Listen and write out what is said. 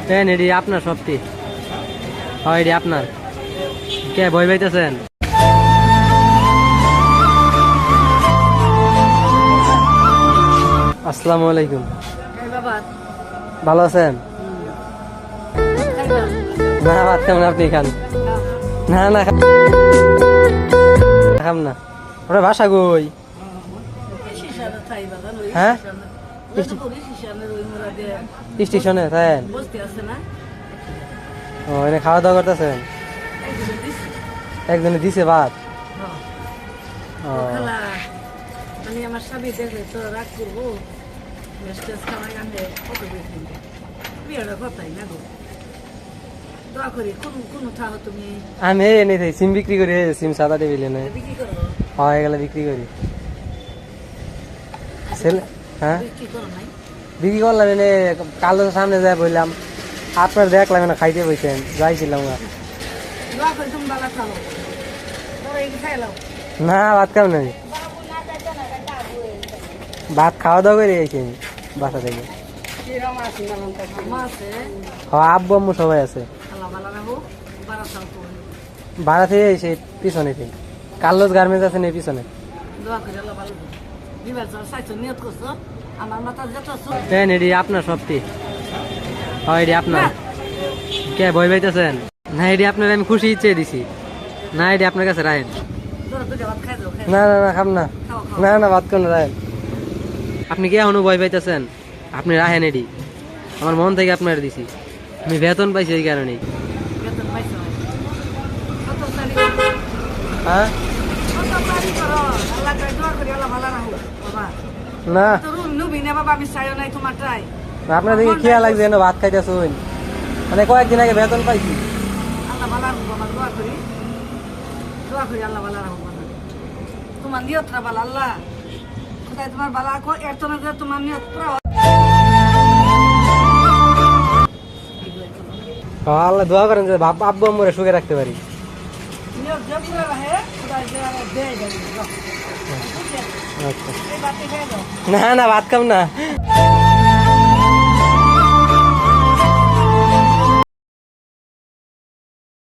দেন এডি আপনার সবটি। হয় এডি আপনার। কে ভয় পাইতেছেন? আসসালামু আলাইকুম। ভালো আছেন? না ভাত খাবেন আপনি খান। না না খাম না। ওরা বাসা কই? হ্যাঁ স্টেশনে তাই? ও এনে খাওয়া দাওয়া করতেছেন? একজনে দিছে ভাত। আমার স্বামী দেখলে তো রাগ করবো, আমি এনে সিম বিক্রি করি, সিম সাদা টেবিলে নেই হয় গেলে বিক্রি করি। হ্যাঁ বিক্রি করলাম এনে কালো সামনে যায় বললাম আপনার দেখলাম না খাইতে বসেন যাইছিলাম না ভাত খাও নাই, ভাত খাওয়া দাওয়া করে গেছি বাসা থেকে। আব্বু আম্মু সবাই আছে ভাড়া থেকে এসে পিছনে থেকে কার্লোস গার্মেন্টস আছে না পিছনে। দেন এডি আপনার সবটি। হয় এডি আপনার। কে ভয় পাইতেছেন? না এডি আপনার আমি খুশি ইচ্ছে দিছি। না এডি আপনার কাছে রাখেন। না না না খাম না। না না ভাত কেন রাখেন? আপনি কি এখনো ভয় পাইতেছেন? আপনি রাখেন এডি, আমার মন থেকে আপনার দিছি, আমি বেতন পাইছি এই কারণে। হ্যাঁ না আপনার দিকে খেয়াল লাগছে ভাত খাইতেছ মানে কয়েকদিন আগে বেতন পাইছি। তোমার নিয়তটা ভালো, আল্লাহ কোথায় তোমার বালা এর তো না তোমার নিয়ত আল্লাহ দোয়া করেন যে আব্বু আম্মুরে সুখে রাখতে পারি। না না ভাত খাম না।